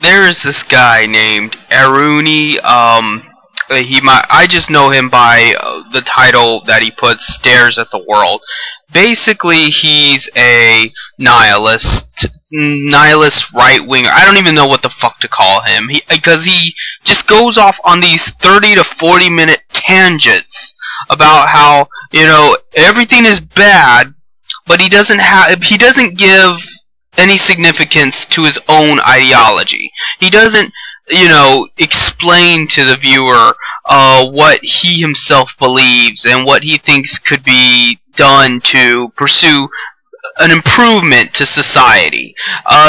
There's this guy named Aruni. I just know him by the title that he puts, Stares at the World. Basically, he's a nihilist right-winger. I don't even know what the fuck to call him. Because he just goes off on these 30 to 40 minute tangents about how, everything is bad, but he doesn't give any significance to his own ideology. He doesn't, explain to the viewer what he himself believes and what he thinks could be done to pursue an improvement to society.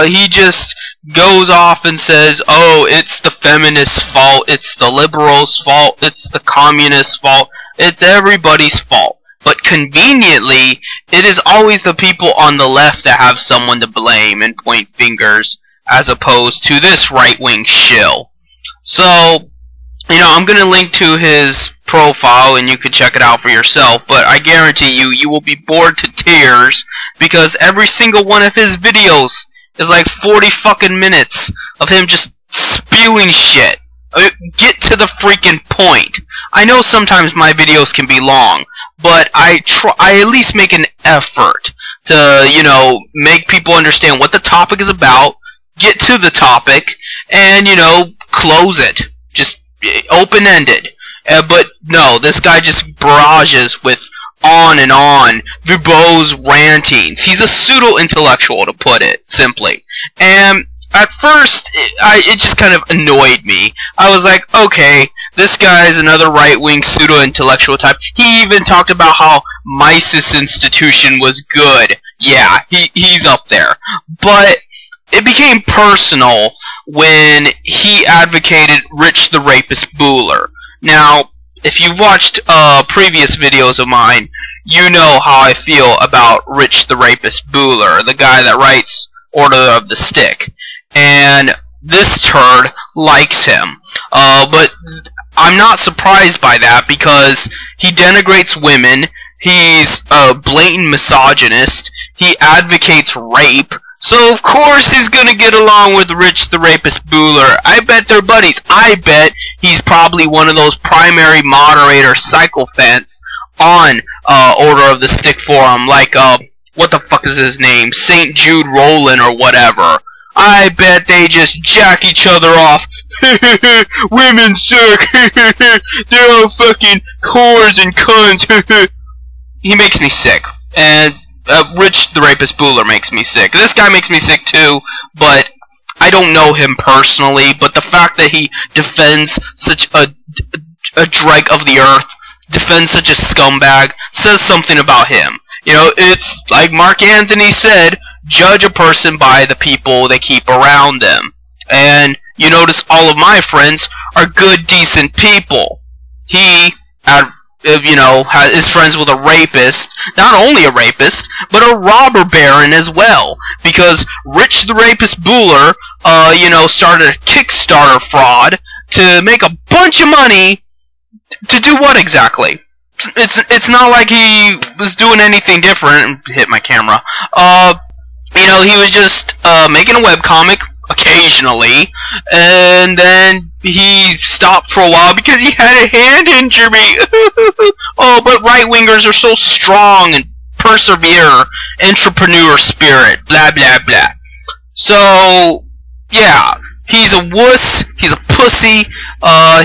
He just goes off and says, oh, it's the feminists' fault, it's the liberals' fault, it's the communists' fault, it's everybody's fault. But conveniently, it is always the people on the left that have someone to blame and point fingers, as opposed to this right-wing shill. So, I'm going to link to his profile and you can check it out for yourself, but I guarantee you will be bored to tears because every single one of his videos is like 40 fucking minutes of him just spewing shit. Get to the freaking point. I know sometimes my videos can be long, but I at least make an effort to, make people understand what the topic is about, get to the topic, and, close it. Just open-ended. But no, this guy just barrages with on and on, verbose rantings. He's a pseudo-intellectual, to put it simply. And at first, it just kind of annoyed me. I was like, okay, this guy's another right-wing pseudo-intellectual type. He even talked about how Mises Institution was good. Yeah, he's up there. But it became personal when he advocated Rich the Rapist Bueller. Now, if you've watched previous videos of mine, you know how I feel about Rich the Rapist Bueller, the guy that writes Order of the Stick. And this turd likes him. But I'm not surprised by that because he denigrates women, he's a blatant misogynist, he advocates rape, so of course he's gonna get along with Rich the Rapist Bueller. I bet they're buddies. I bet he's probably one of those primary moderator sycophants on Order of the Stick forum, like, what the fuck is his name? St. Jude Rowland or whatever. I bet they just jack each other off. Women suck. They're all fucking whores and cunts. He makes me sick. And Rich the Rapist Bueller makes me sick. This guy makes me sick too, but I don't know him personally. But the fact that he defends such a dreg of the earth, defends such a scumbag, says something about him. It's like Mark Anthony said, judge a person by the people they keep around them. And you notice all of my friends are good, decent people. He, is friends with a rapist, not only a rapist, but a robber baron as well. Because Rich the Rapist Bueller, started a Kickstarter fraud to make a bunch of money. To do what exactly? It's not like he was doing anything different. Hit my camera. He was just making a webcomic occasionally, and then he stopped for a while because he had a hand injury. Oh, but right-wingers are so strong and persevere, entrepreneur spirit, blah blah blah. So, yeah, he's a wuss, he's a pussy,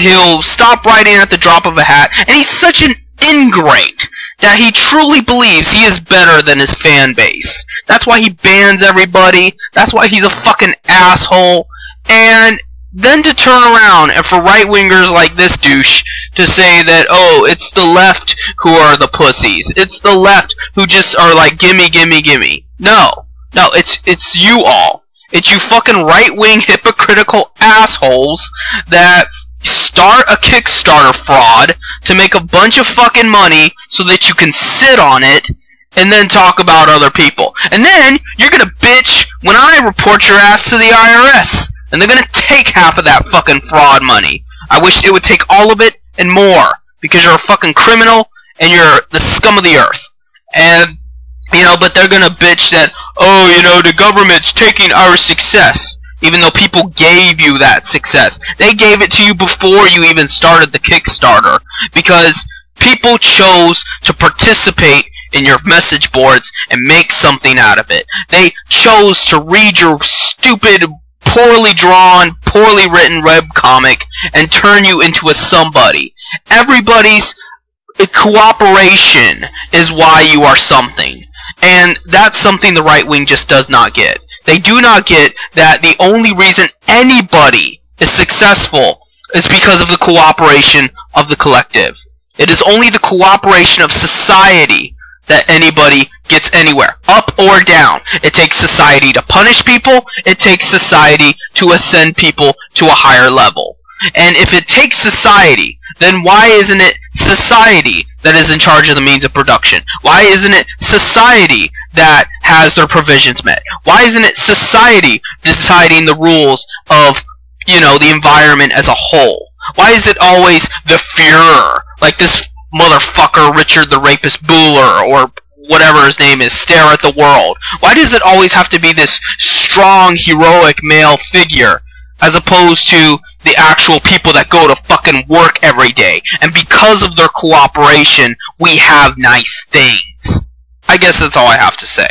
he'll stop writing at the drop of a hat, and he's such an ingrate that he truly believes he is better than his fan base. That's why he bans everybody, that's why he's a fucking asshole, and then to turn around and for right-wingers like this douche to say that, oh, it's the left who are the pussies, it's the left who just are like, gimme, gimme, gimme. No, it's you all. It's you fucking right-wing hypocritical assholes that start a Kickstarter fraud to make a bunch of fucking money so that you can sit on it and then talk about other people. And then you're gonna bitch when I report your ass to the IRS. And they're gonna take half of that fucking fraud money. I wish it would take all of it and more. Because you're a fucking criminal and you're the scum of the earth. And, but they're gonna bitch that, oh, the government's taking our success. even though people gave you that success. They gave it to you before you even started the Kickstarter, because people chose to participate in your message boards and make something out of it. They chose to read your stupid, poorly drawn, poorly written webcomic and turn you into a somebody. Everybody's cooperation is why you are something. And that's something the right wing just does not get. They do not get that the only reason anybody is successful is because of the cooperation of the collective. It is only the cooperation of society that anybody gets anywhere, up or down. It takes society to punish people, it takes society to ascend people to a higher level. And if it takes society, then why isn't it society that is in charge of the means of production? Why isn't it society that has their provisions met? Why isn't it society deciding the rules of, the environment as a whole? Why is it always the Führer, like this motherfucker Richard the Rapist Bueller, or whatever his name is, Stare at the World? Why does it always have to be this strong, heroic male figure, as opposed to the actual people that go to fucking work every day? And because of their cooperation, we have nice things. I guess that's all I have to say.